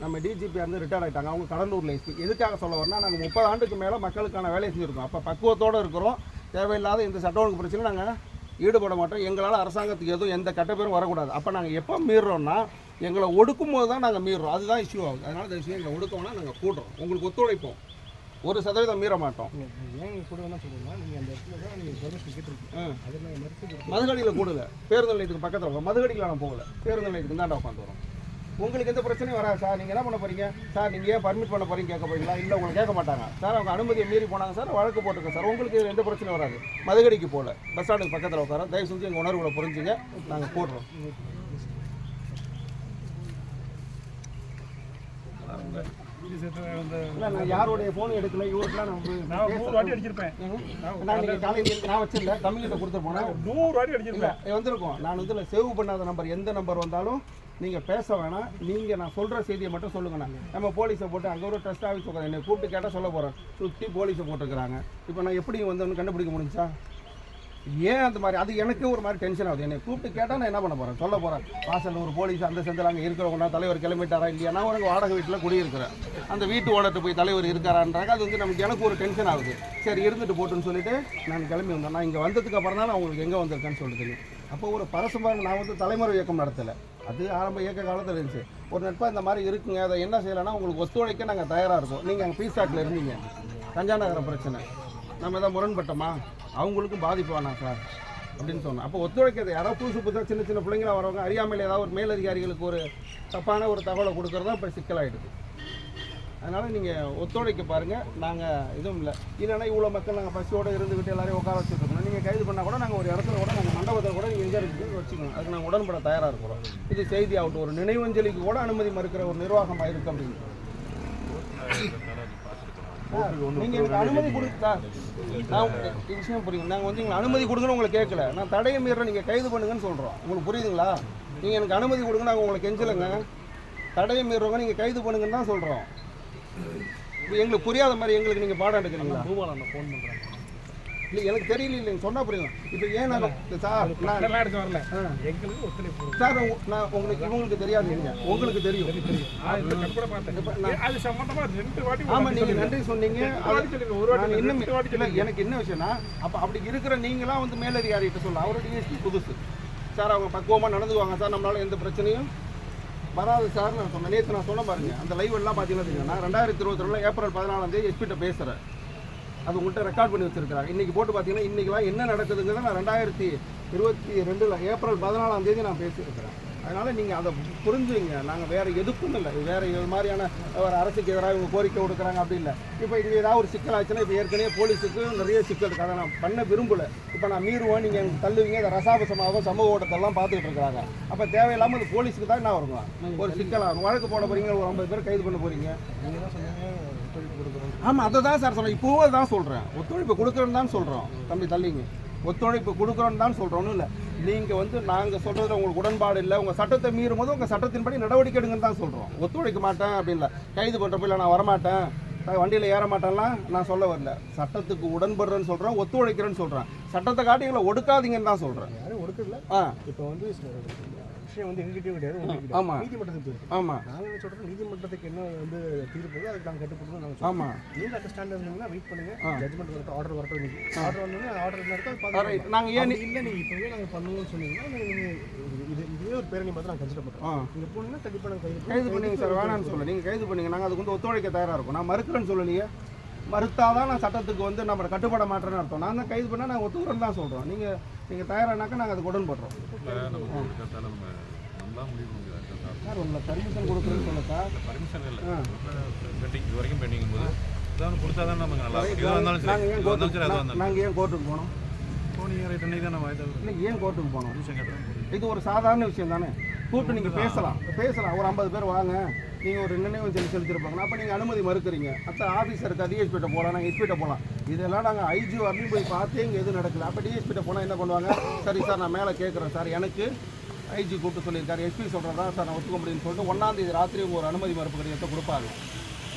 நம்ம டிஜிபி வந்து ரிட்டையர்ட் ஆகிட்டாங்க. அவங்க கடலூரில் எஸ்பி. எதுக்காக சொல்ல வரனா, நாங்கள் 30 ஆண்டுக்கு மேலே மக்களுக்கான வேலையை செஞ்சுருக்கோம். அப்போ பக்குவத்தோடு இருக்கிறோம். தேவையில்லாத இந்த சட்ட ஒழுங்கு பிரச்சனை நாங்கள் ஈடுபட மாட்டோம். எங்களால் அரசாங்கத்துக்கு எதுவும் எந்த கட்டப்பேரும் வரக்கூடாது. அப்போ நாங்கள் எப்போ மீறுறோம்னா, எங்களை ஒடுக்கும் போது தான் நாங்கள் மீறுறோம். அதுதான் இஷ்யூ ஆகுது. அதனால் இந்த விஷயம் எங்களை ஒடுக்கோம்னா நாங்கள் கூடுறோம், உங்களுக்கு ஒத்துழைப்போம். 1% மீற மாட்டோம். ஏன் கூட என்ன சொல்லுங்கன்னா, நீங்கள் அந்த இடத்துல தான் நீங்கள் பர்மிஷன் கேட்டிருக்கீங்க. அது நாங்கள் மறுத்து மதுகடியில் கூடல, பேருந்து நிலையத்துக்கு பக்கத்தில் இருக்கோம். மதுகடியில் நான் போகல, பேருந்து நிலையத்துக்கு தாண்டா உட்காந்து வரோம். உங்களுக்கு எந்த பிரச்சனையும் வராது சார். நீங்கள் என்ன பண்ண போகிறீங்க சார், நீங்கள் ஏன் பர்மிட் பண்ண போகிறீங்க கேட்க போகிறீங்களா? இல்லை, உங்களை கேட்க மாட்டாங்க சார். அவங்க அனுமதியை மீறி போனாங்க சார், வழக்கு போட்டுருக்கேன் சார். உங்களுக்கு எந்த பிரச்சனையும் வராது. மதுகடிக்கு போகல, பஸ் ஸ்டாண்டுக்கு பக்கத்தில் உட்காரோம். தயவு செஞ்சு எங்கள் உணர்வுகளை புரிஞ்சுங்க, நாங்கள் போடுறோம். இல்லை, நான் யாருடைய ஃபோன் எடுக்கல. இவருக்குலாம் நான் 100 வாட்டி அடிச்சிருப்பேன். நான் நீங்கள் காலையில் நான் வச்சிருந்த தமிழ்கிட்ட கொடுத்து போனேன். 100 வாட்டி அடிச்சிருப்பேன். வந்திருக்கோம். நான் வந்து சேவ் பண்ணாத நம்பர், எந்த நம்பர் வந்தாலும் நீங்கள் பேச வேணாம். நீங்கள் நான் சொல்கிற செய்தியை மட்டும் சொல்லுங்கண்ணா. நம்ம போலீஸை போட்டு அங்கே ஒரு ட்ரஸ்ட் ஆஃபீஸ் உட்காந்து என்னை கூப்பிட்டு கேட்டால் சொல்ல போகிறேன். சுற்றி போலீஸை போட்டுருக்குறாங்க. இப்போ நான் எப்படி வந்து கண்டுபிடிக்க முடிஞ்சா? ஏன் அந்த மாதிரி? அது எனக்கு ஒரு மாதிரி டென்ஷன் ஆகுது. என்னை கூப்பிட்டு கேட்டால் நான் என்ன பண்ண போகிறேன்? சொல்ல போகிறேன், வாசல் ஒரு போலீஸ் அந்த செந்தில் அங்கே இருக்கிறவங்க தலைவர் கிளம்பிட்டாரா இல்லையா? நான் ஒரு வாடகை வீட்டில் குடியிருக்கிறேன். அந்த வீட்டு ஓனர்கிட்ட போய் தலைவர் இருக்காரான்றாங்க. அது வந்து எனக்கு ஒரு டென்ஷன் ஆகுது. சரி, இருந்துட்டு போட்டுன்னு சொல்லிட்டு நான் கிளம்பி வந்தேன். நான் இங்கே வந்ததுக்கு அப்புறம் தான் நான் உங்களுக்கு எங்கே வந்திருக்கேன்னு சொல்லிட்டு தெரியும். அப்போ ஒரு பரசுபாங்க நான் வந்து தலைமுறை இயக்கம் நடத்தலை. அது ஆரம்ப இயக்க காலத்தில் இருந்துச்சு. ஒரு நட்பாக இந்த மாதிரி இருக்குங்க, அதை என்ன செய்யலைன்னா உங்களுக்கு ஒத்துழைக்க நாங்கள் தயாராக இருக்கோம். நீங்கள் அங்கே பீஸ்டாட்டில் இருந்தீங்க, கஞ்சா நகரம் பிரச்சனை, நம்ம எதாவது முரண்பட்டோமா? அவங்களுக்கும் பாதிப்பு வேணாம் சார் அப்படின்னு சொன்னோம். அப்போ ஒத்துழைக்கிறது யாராவது புதுசாக சின்ன சின்ன பிள்ளைங்களா வரவங்க அறியாமையில் ஏதாவது ஒரு மேலதிகாரிகளுக்கு ஒரு தப்பான ஒரு தகவலை கொடுக்குறது தான் இப்போ சிக்கலாகிடுது. அதனால் நீங்கள் ஒத்துழைக்க பாருங்கள். நாங்கள் எதுவும் இல்லை. இல்லைன்னா இவ்வளோ மக்கள் நாங்கள் பசியோடு இருந்துக்கிட்டு எல்லாரையும் உட்கார வச்சுருக்கோம். நீங்கள் கைது பண்ணால் கூட நாங்கள் ஒரு இடத்துல கூட நாங்கள் மண்டபத்தில் கூட நீங்கள் எங்கே இருக்குது வச்சுக்கோங்க. அதுக்கு நாங்கள் உடன்பட தயாராக இருக்கிறோம். இது செய்தி ஆகட்டும். ஒரு நினைவஞ்சலிக்கு கூட அனுமதி மறுக்கிற ஒரு நிர்வாகம் ஆயிருக்கு அப்படின்னு நீங்கள் எனக்கு அனுமதி கொடுத்தா நான் விஷயம் புரியும். நாங்கள் வந்து எங்களுக்கு அனுமதி கொடுங்கன்னு உங்களை கேட்கல. நான் தடையை மீறேன், நீங்கள் கைது பண்ணுங்கன்னு சொல்கிறோம். உங்களுக்கு புரியுதுங்களா? நீங்கள் எனக்கு அனுமதி கொடுங்க, நாங்கள் உங்களை கெஞ்சலைங்க. தடையை மீறவங்க நீங்கள் கைது பண்ணுங்கன்னு தான் சொல்கிறோம். எங்களுக்கு புரியாத மாதிரி எங்களுக்கு நீங்கள் பாடம் எடுக்கிறீங்களா? ஃபோன் பண்ணுறேன். இல்லை, எனக்கு தெரியல. இல்லைங்க சொன்னால் புரியும். இப்போ ஏன் நாங்கள் சார் நான் எடுக்க வரல, எங்களுக்கு ஒத்துழைப்பு சார் நான் உங்களுக்கு இவங்களுக்கு தெரியாது, இல்லைங்க உங்களுக்கு தெரியும். அது சம்பந்தமா 2 வாட்டி. ஆமாம், நீங்கள் நன்றி சொன்னீங்க. இன்னும் இல்லை, எனக்கு என்ன விஷயம்னா, அப்போ அப்படி இருக்கிற நீங்களாம் வந்து மேலதிகாரிகிட்ட சொல்ல, அவரோட டிஎஸ்பி புதுசு சார், அவங்க பக்குவமாக நடந்துக்குவாங்க சார், நம்மளால எந்த பிரச்சனையும் வராது சார் நான் சொன்னேன். நேற்று நான் சொன்ன பாருங்க, அந்த லைவ் எல்லாம் பார்த்தீங்கன்னா தெரியும். நான் 2022 ஏப்ரல் 14 எஸ்பிட்ட பேசுகிறேன். அது உங்கள்கிட்ட ரெக்கார்ட் பண்ணி வச்சிருக்கிறாங்க. இன்றைக்கி போட்டு பார்த்தீங்கன்னா இன்றைக்கெலாம் என்ன நடக்குதுங்கிறத நான் 2022 ஏப்ரல் 14 நான் பேசியிருக்கிறேன். அதனால் நீங்கள் அதை புரிஞ்சுங்க. நாங்கள் வேறு எதுக்கும் இல்லை, வேறு இது மாதிரியான ஒரு அரசுக்கு எதிராக இவங்க கோரிக்கை கொடுக்குறாங்க அப்படி இல்லை. இப்போ இது ஏதாவது ஒரு சிக்கல் ஆச்சுன்னா இப்போ ஏற்கனவே போலீஸுக்கு நிறைய சிக்கல் இருக்குது. அதை நான் பண்ண விரும்பலை. இப்போ நான் மீறுவேன், நீங்கள் எனக்கு தள்ளுவீங்க, அதை ரசாபசமாகவும் சமூக ஓட்டத்தெல்லாம் பார்த்துக்கிட்டு இருக்கிறாங்க. அப்போ தேவையில்லாமல் அது போலீஸுக்கு தான் என்ன வருங்க ஒரு சிக்கலாகும். வழக்கு போட போகிறீங்க, ஒரு 50 பேர் கைது பண்ண போகிறீங்க. ஆமாம், அதை தான் சார் சொல்கிறேன். இப்போவும் தான் சொல்கிறேன், ஒத்துழைப்பு கொடுக்குறேன்னு தான் சொல்கிறோம். தம்பி தள்ளிங்க, ஒத்துழைப்பு கொடுக்குறோன்னு தான் சொல்கிறோம். ஒன்றும் இல்லை, நீங்கள் வந்து நாங்கள் சொல்கிறதுல உங்களுக்கு உடன்பாடு இல்லை, உங்கள் சட்டத்தை மீறும் போது உங்கள் சட்டத்தின்படி நடவடிக்கை எடுங்கன்னு தான் சொல்கிறோம். ஒத்துழைக்க மாட்டேன் அப்படி இல்லை, கைது பண்ணுறப்ப இல்லை நான் வரமாட்டேன், வண்டியில் ஏற மாட்டேன்லாம் நான் சொல்ல வரல. சட்டத்துக்கு உடன்படுறேன்னு சொல்கிறேன், ஒத்துழைக்கிறேன்னு சொல்கிறேன். சட்டத்தை காட்டி எங்களை ஒடுக்காதீங்கன்னு தான் சொல்கிறேன். யாரும் ஒடுக்கல. இப்போ வந்து விஷயம் வந்து எங்ககிட்டயும் கிடையாது. ஆமாம், நீதிமன்றத்துக்கு போயிருக்கு. ஆமாம், நாங்கள் என்ன சொல்கிறோம், நீதிமன்றத்துக்கு என்ன வந்து தீர்ப்பு அதுக்கு நாங்கள் கட்டுப்பட்டு நாங்கள் ஆமாம். நீங்கள் அந்த ஸ்டாண்ட் இருந்தீங்கன்னா வெயிட் பண்ணுங்க, ஜட்மெண்ட் வரட்டும், ஆர்டர் வரட்டும். இன்னைக்கு ஆர்டர் வந்தோடனே ஆர்டர் நடக்கும். நாங்கள் ஏன் இல்லை நீங்கள் இப்போவே நாங்கள் பண்ணுவோம்னு சொன்னீங்கன்னா இதுவே ஒரு பேரணி பார்த்து நாங்கள் கன்சிடர் பண்ணுறோம். நீங்கள் போனீங்கன்னா கண்டிப்பாக நாங்கள் கைது பண்ணுங்க சார். வேணான்னு சொல்ல, நீங்கள் கைது பண்ணுங்க, நாங்கள் அதுக்கு வந்து ஒத்துழைக்க தயாராக இருக்கும். நான் மறுக்கிறேன்னு சொல்லலையே, மறுத்தாதான் நான் சட்டத்துக்கு வந்து நம்ம கட்டுப்பட மாட்டேன்னு அர்த்தம். நான் தான் கைது பண்ணால் நாங்கள் ஒத்துக்கிறேன்னு தான் சொல்கிறோம். நீங்கள் தயாரானாக்கா நாங்கள் அதுக்கு உடன்படுறோம். சார் உங்களை பர்மிஷன் கொடுக்குறேன்னு சொல்ல சார். பர்மிஷன் இல்லை, பெண்டிங் இது வரைக்கும் பெண்டிங் போது அதான் கொடுத்தா தான் நமக்கு நல்லா நாங்கள் ஏன் கோர்ட்டுக்கு போனோம்? இல்லை, ஏன் கோர்ட்டுக்கு போனோம்? இது ஒரு சாதாரண விஷயம் தானே. கூப்பிட்டு நீங்கள் பேசலாம், ஒரு 50 பேர் வாங்க, நீங்கள் ஒரு நினைவு செலுத்திருப்பாங்க. அப்போ நீங்கள் அனுமதி மறுக்கிறீங்க. அப்போ ஆஃபீஸருக்கு டிஎஸ்பிட்ட போகலாம், நாங்கள் எஸ்பிட்ட போகலாம். இதெல்லாம் நாங்கள் ஐஜி வரலையும் போய் பார்த்தே இங்கே எதுவும் நடக்கல. அப்போ டிஎஸ்பிட்ட போனால் என்ன பண்ணுவாங்க? சரி சார், நான் மேலே கேட்குறேன் சார், எனக்கு ஐஜி கூப்பிட்டு சொல்லியிருக்காரு, எஸ்பி சொல்கிறதா சார் நான் ஒத்துக்க முடியும்னு சொல்லிட்டு 1ஆம் தேதி ராத்திரி ஒரு அனுமதி மறுப்பு கடிதத்தை கொடுப்பாங்க.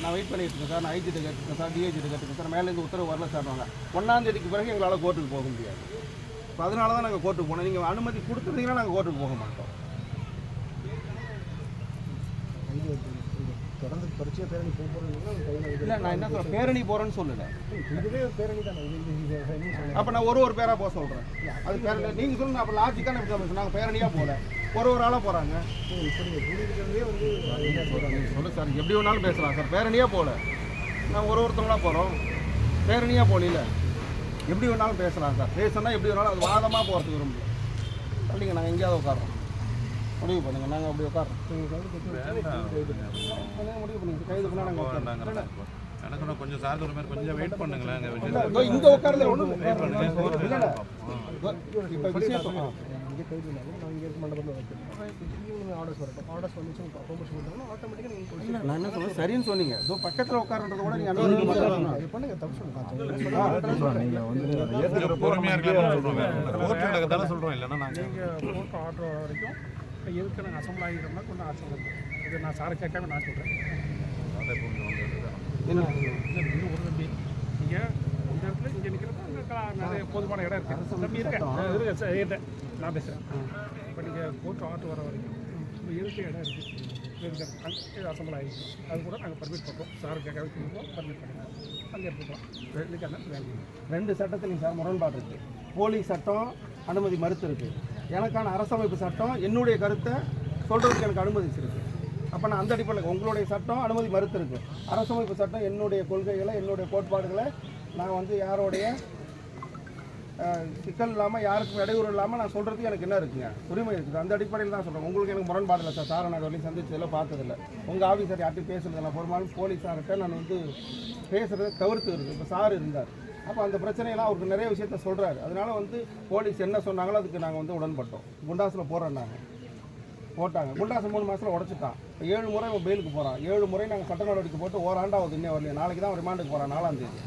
நான் வெயிட் பண்ணிட்டு இருக்கேன் சார், நான் ஐஜிட்ட கேட்டுருக்கேன் சார், டிஐஜிட்ட கேட்டுருக்கேன் சார், மேலேருந்து உத்தரவு வரல சார். நாங்கள் 1ஆம் தேதிக்கு பிறகு எங்களால் கோர்ட்டுக்கு போக முடியாது. இப்போ அதனால தான் நாங்கள் கோர்ட்டுக்கு போனோம். நீங்கள் அனுமதி கொடுத்துருந்தீங்கன்னா நாங்கள் கோர்ட்டுக்கு போக மாட்டோம். தொடர்ந்து பரிச்சய பேரணி போகிறீங்கன்னா இல்லை, நான் என்ன சொல்கிறேன், பேரணி போகிறேன்னு சொல்லலை. இதுவே ஒரு பேரணி தானே. அப்போ நான் ஒரு பேராக போக சொல்கிறேன். அது பேரணி நீங்கள் சொல்லுங்க. அப்போ லாஜிக்கான விஷயம், நாங்கள் பேரணியாக போகல, ஒரு ஆளாக போகிறாங்க. இப்போ நீங்கள் கூடியிருக்கிறதே வந்து சொல்லு சார், எப்படி வேணாலும் பேசலாம் சார். பேரணியாக போகல, நாங்கள் ஒருத்தவங்களாக போகிறோம். பேரணியாக போகல, எப்படி வேணாலும் பேசலாம் சார். பேசணும்னா எப்படி வேணாலும், அது வாதமாக போகிறதுக்கு விரும்பல. இல்லைங்க, நாங்கள் எங்கேயாவது உட்காரோம், முடிவு பண்ணுங்க. நாங்கள் அப்படி உட்காரோம். முடிவு பண்ணுங்க, கைது பண்ணால் நாங்கள் உட்காரோம். எனக்கு கொஞ்சம் சார் ஒரு மாதிரி கொஞ்சம் வெயிட் பண்ணுங்களேன். இங்கே உட்காரல ஒன்றும் இப்போ விசேஷம். இங்கே கைது பண்ணாலும் நான் இங்கே மண்டபத்தில் வைக்கிறேன். ஆர்டர்ஸ் வரட்டும், ஆர்டர்ஸ் வந்துச்சு ப்ரொமோஷன் கொடுத்தாங்கன்னா ஆட்டோமேட்டிக்காக நீங்கள் நான் என்ன சொல்லுவேன், சரின்னு சொன்னீங்க. இதோ பக்கத்தில் உட்காருன்றத கூட நீங்கள் அனுமதி பண்ணுங்க. தப்பு சொல்லுங்க. பொறுமையாக இருக்கலாம் சொல்கிறோம். இல்லைன்னா நாங்கள் நீங்கள் கோர்ட் ஆர்டர் வர வரைக்கும் இப்போ எதுக்கு நாங்கள் அசம்பிள் ஆகிக்கிறோம்னா கொஞ்சம் ஆட்சி இது நான் சாரை கேட்காம நான் சொல்கிறேன். இன்னும் ஒரு தம்பி, நீங்கள் இந்த இடத்துல இங்கே நிற்கிறப்ப அங்கே நிறைய போதுமான இடம் இருக்குது. தம்பி இருக்கேன், நான் பேசுகிறேன். இப்போ நீங்கள் கோர்ட் ஆர்டர் வர வரைக்கும் இப்போ எதுக்கு இடம் இருக்குது, அங்கே அசம்பிள் ஆகிடுச்சு. அது கூட நாங்கள் பர்மிட் பண்ணுறோம். சார் கேட்காம பர்மிட் பண்ணுறோம், அங்கே எடுத்துக்கலாம். ரெண்டு சட்டத்துலையும் சார் முரண்பாடு இருக்குது. போலீஸ் சட்டம் அனுமதி மறுத்து இருக்குது. எனக்கான அரசமைப்பு சட்டம் என்னுடைய கருத்தை சொல்கிறதுக்கு எனக்கு அனுமதிச்சிருக்கு. அப்போ நான் அந்த அடிப்படையில் உங்களுடைய சட்டம் அனுமதி மறுத்து இருக்கு. அரசமைப்பு சட்டம் என்னுடைய கொள்கைகளை, என்னுடைய கோட்பாடுகளை நான் வந்து யாரோடைய சிக்கல் இல்லாமல், யாருக்கும் இடையூறு இல்லாமல் நான் சொல்கிறதுக்கு எனக்கு என்ன இருக்குங்க, உரிமை இருக்குது. அந்த அடிப்படையில் தான் சொல்கிறேன். உங்களுக்கு எனக்கு முரண்பாடு இல்லை சார். சாரை நான் வரையும் சந்திச்சதில் பார்த்ததில்லை. உங்கள் ஆஃபீஸர் யார்ட்டும் பேசுறதில்லை. பெரும்பாலும் போலீஸார்கிட்ட நான் வந்து பேசுகிறத தவிர்த்து இருக்குது. இப்போ சார் இருந்தார், அப்போ அந்த பிரச்சனையெல்லாம் அவருக்கு நிறைய விஷயத்த சொல்கிறாரு. அதனால வந்து போலீஸ் என்ன சொன்னாங்களோ அதுக்கு நாங்கள் வந்து உடன்பட்டோம். குண்டாஸில் போடுறோம், நாங்கள் போட்டாங்க. குண்டாசு 3 மாதத்தில் உடச்சிட்டான். இப்போ 7 முறை அவன் பெயிலுக்கு போகிறான். 7 முறை நாங்கள் சட்ட நடவடிக்கை போட்டு ஓராண்டாவது இன்னும் வரலையே. நாளைக்கு தான் ரிமாண்டுக்கு போகிறான், 4ஆம் தேதி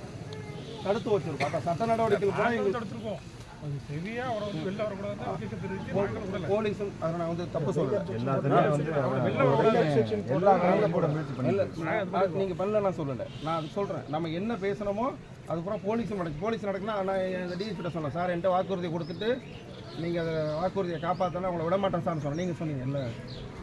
தடுத்து வச்சிருக்கோம். அப்போ சட்ட நடவடிக்கைக்கு போனால் எடுத்துருக்கோம். அது சரியாக அவரை வந்து வெளில வரக்கூடாது. போலீஸும் அதை நான் வந்து தப்பு சொல்கிறேன். நீங்கள் பண்ணல நான் சொல்லலை, நான் அது சொல்கிறேன். நம்ம என்ன பேசணுமோ அதுக்கப்புறம் போலீஸும் நடக்கும். போலீஸ் நடக்குன்னா நான் இந்த டிஎஸ்பிட்ட சொன்னேன், சார் என்கிட்ட வாக்குறுதி கொடுத்துட்டு நீங்கள் அதை வாக்குறுதியை காப்பாற்றினா உங்களை விடமாட்டேன் சார்னு சொன்னேன். நீங்கள் சொன்னீங்க இல்லை,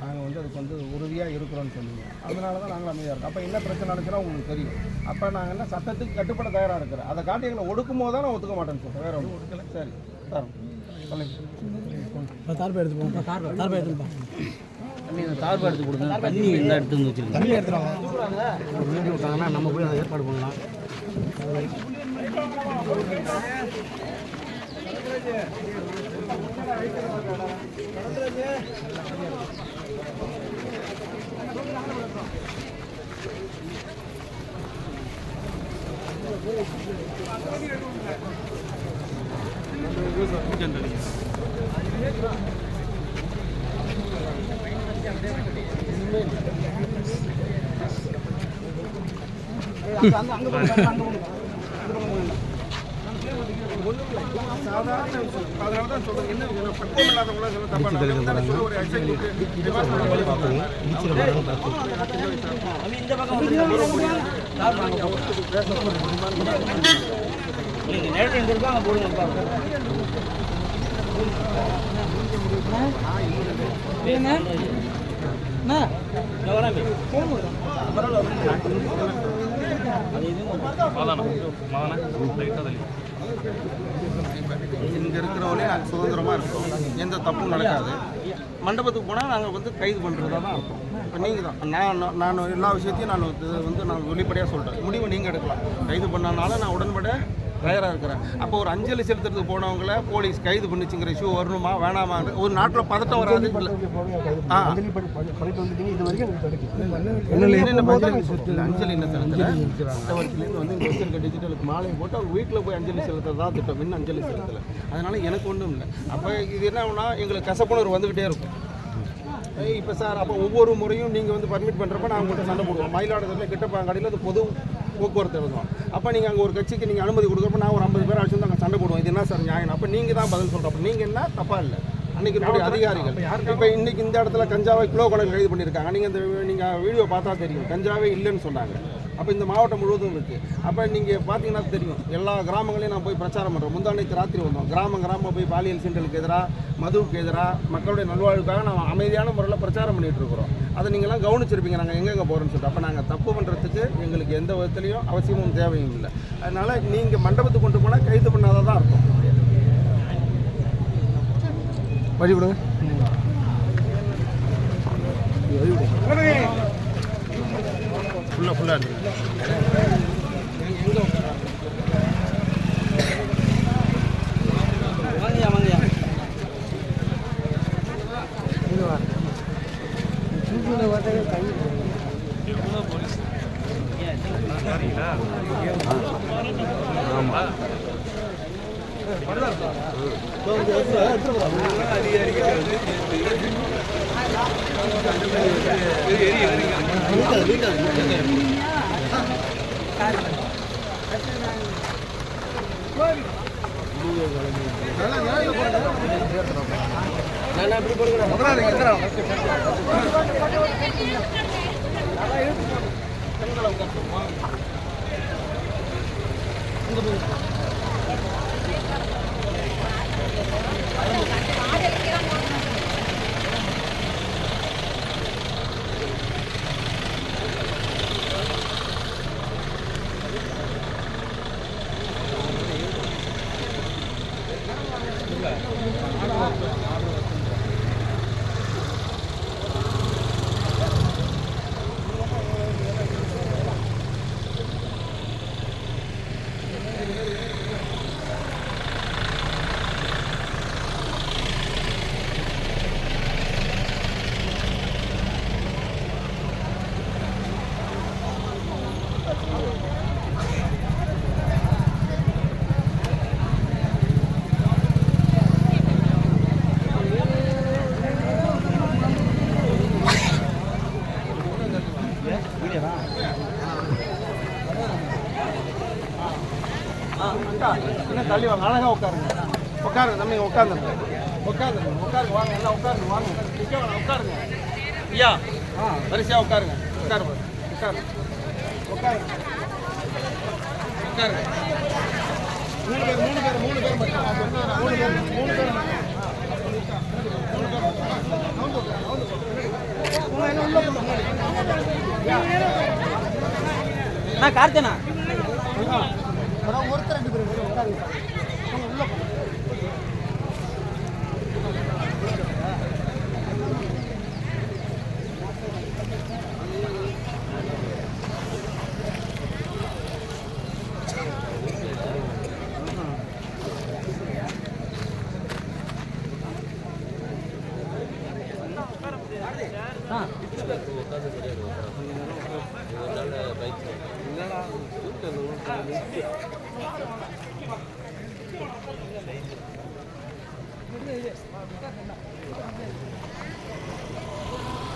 நாங்கள் வந்து அதுக்கு வந்து உறுதியாக இருக்கிறோன்னு சொன்னீங்க. அதனால தான் நாங்கள் அமைதியாக இருக்கோம். அப்போ என்ன பிரச்சனை நடந்துச்சுன்னா உங்களுக்கு தெரியும். அப்போ நாங்கள் என்ன சட்டத்துக்கு கட்டுப்பட தயாராக இருக்கிறோம். அதை காட்டி எங்களை ஒடுக்கும் போது தான் நான் ஒத்துக்க மாட்டேன்னு சொல்கிறேன். வேறு ஒன்று ஒடுக்கலை. சரி சார், தார்பா எடுத்து போங்க. தார்பா எடுத்து நீங்கள் தார்பா எடுத்து கொடுங்க. தண்ணி எல்லாம் எடுத்து வந்து வச்சுருக்கோம். தண்ணி எடுத்துருவாங்க விட்டாங்கன்னா நம்ம போய் அதை ஏற்பாடு பண்ணலாம். சாதாரண விஷயம். அதனால தான் சொல்றேன். என்ன பட்டம் இல்லாதவங்கள சொல்ல தப்பா நினைக்காதீங்க. ஒரு எக்ஸிக்யூட்டிவ் டிபார்ட்மெண்ட் போய் பார்ப்பாங்க. இந்த பக்கம் வந்து நீங்க நேரத்தை எங்க இருக்காங்க போடுங்க இங்கே இருக்கிறவங்களே நாங்கள் சுதந்திரமாக இருக்கிறோம், எந்த தப்பும் நடக்காது. மண்டபத்துக்கு போனால் நாங்கள் வந்து கைது பண்ணுறதா தான் இருக்கும். இப்போ நீங்கள் தான் நான் எல்லா விஷயத்தையும் நான் வெளிப்படையாக சொல்கிறேன். முடிவு நீங்கள் எடுக்கலாம். கைது பண்ணனால நான் உடன்பட தயாராக இருக்கிறேன். அப்போ ஒரு அஞ்சலி செலுத்துறதுக்கு போனவங்கள போலீஸ் கைது பண்ணிச்சுங்கிற இஷ்யூ வரணுமா வேணாமா? ஒரு நாட்டில் பதட்டம் வராது. அஞ்சலி என்ன செலுத்தலேருந்து வந்து இங்கே டிஜிட்டலுக்கு மாலை போட்டு அவங்க வீட்டில் போய் அஞ்சலி செலுத்துறதா திட்டம். இன்னும் அஞ்சலி செலுத்தலை. அதனால எனக்கு ஒன்றும் இல்லை. அப்போ இது என்ன ஆகுனா எங்களுக்கு கசப்புணர்வு வந்துக்கிட்டே இருக்கும். இப்போ சார் அப்போ ஒவ்வொரு முறையும் நீங்கள் வந்து பர்மிட் பண்ணுறப்ப நான் உங்கள்கிட்ட சண்டை போடுவோம். மயிலாடுதுறையில் கிட்டப்பாங்காடியில் அது பொது போக்குவரத்து எழுதுவோம். அப்போ நீங்கள் அங்கே ஒரு கட்சிக்கு நீங்கள் அனுமதி கொடுக்குறப்ப நான் ஒரு 50 பேர் அடிச்சு வந்து அங்கே சண்டை போடுவோம். இது என்ன சார் நியாயம்? அப்போ நீங்கள் தான் பதில் சொல்கிறப்ப நீங்கள் என்ன தப்பா இல்லை. அன்றைக்கி இருக்கக்கூடிய அதிகாரிகள் இப்போ இன்றைக்கி இந்த இடத்துல கஞ்சாவை கிலோ கணக்கில் கைது பண்ணியிருக்காங்க. நீங்கள் வீடியோ பார்த்தா தெரியும், கஞ்சாவே இல்லைன்னு சொன்னாங்க. அப்போ இந்த மாவட்டம் முழுவதும் இருக்குது. அப்போ நீங்கள் பார்த்தீங்கன்னா தெரியும், எல்லா கிராமங்களையும் நான் போய் பிரச்சாரம் பண்ணுறோம். முந்தானைக்கு ராத்திரி வந்தோம். கிராமம் போய் பாலியல் சீண்டலுக்கு எதிராக, மதுவுக்கு எதிராக, மக்களுடைய நல்வாழ்வுக்காக நம்ம அமைதியான முறையில் பிரச்சாரம் பண்ணிகிட்டு இருக்கிறோம். அதை நீங்கள்லாம் கவனிச்சிருப்பீங்க நாங்கள் எங்கெங்கே போகிறோன்னு சொல்லிட்டு. அப்போ நாங்கள் தப்பு பண்ணுறதுக்கு எங்களுக்கு எந்த விதத்துலையும் அவசியமும் தேவையும் இல்லை. அதனால் நீங்கள் மண்டபத்துக்கு கொண்டு போனால் கைது பண்ணாத தான் இருக்கும். வழி விடுங்க. ஃபுல்லாக இருக்குது. வாங்கயா வாங்கயா என்ன தள்ளி வாங்க, அழகாக உட்காருங்க. உட்காருங்க தம்பி, உட்காந்துருங்க. உட்காருங்க வாங்க, எல்லாம் உட்காருங்க வாங்க. நிற்க வேணாம், உட்காருங்க. ஐயா வரிசையாக உட்காருங்க. உட்காருங்க. 3 பேர் மட்டும். 3 பேர் கார்த்தனா ஒருத்தர் 2 பேர் உட்காருங்க. உள்ள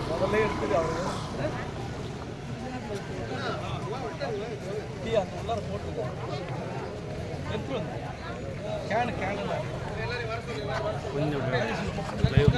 முதல்ல எடுத்துட்டு அவங்க அந்த உள்ளார போட்டுருக்காங்க எடுத்து வந்து கேனு கொஞ்சம் லைவ்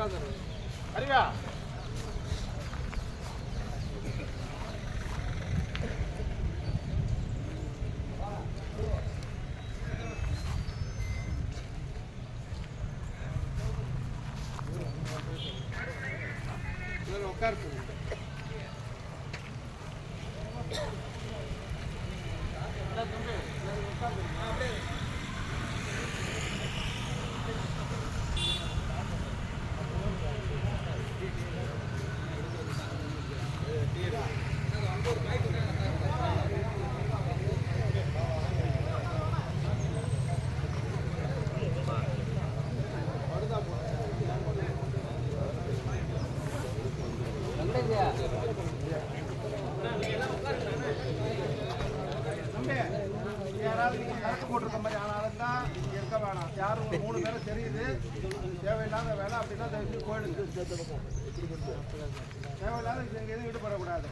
வந்துடும். அறிவா உட்கார். யாராவது நீங்க கணக்கு போட்டிருக்க மாதிரி ஆனாலும் தான் இங்க இருக்க வேணாம். யாரும் ஒரு 3 பேரும் தெரியுது தேவையில்லாத வேலை அப்படின்னா போயிடுங்க. தேவையில்லாத இங்கே எதுவும் ஈடுபடக்கூடாது.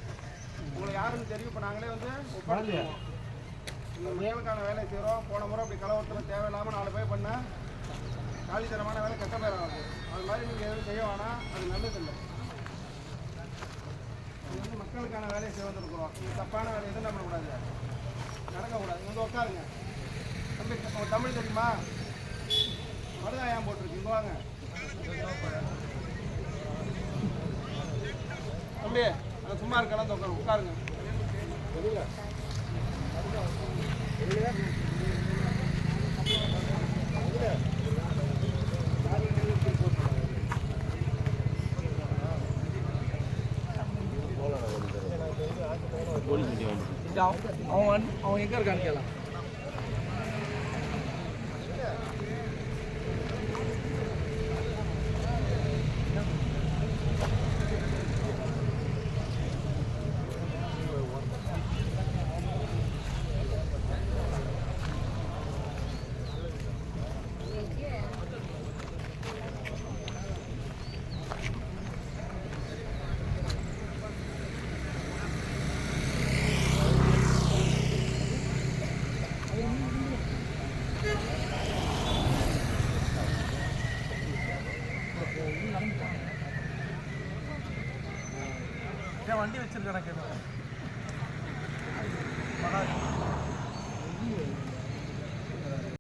உங்களுக்கு யாருன்னு தெரியும். இப்போ நாங்களே வந்து ஒப்படைச்சிடுவோம். இந்த மக்களுக்கான வேலை செய்கிறோம். போன முறை அப்படி கலவரத்தில் தேவையில்லாமல் 4 பேர் பண்ண காலித்தனமான வேலை கெட்ட பேர் ஆகுது. அது மாதிரி நீங்கள் எதுவும் செய்ய வேணாம். அது நல்லதில்லை. இது வந்து மக்களுக்கான வேலையை செய்ய வந்துருக்குறோம். நீங்கள் தப்பான வேலை எதுவும் பண்ணக்கூடாது, நடக்கக்கூடாது. இங்கே உட்காருங்க. தம்பி தமிழ் தெரியுமா? மருதா ஏன் போட்டிருக்கு? இங்கே வாங்க தம்பி. அதை சும்மா இருக்கலாம் உட்காருங்க. அவன் எங்க இருக்கான்னு கேட்கலாம். வண்டி வச்சிருக்கேன்.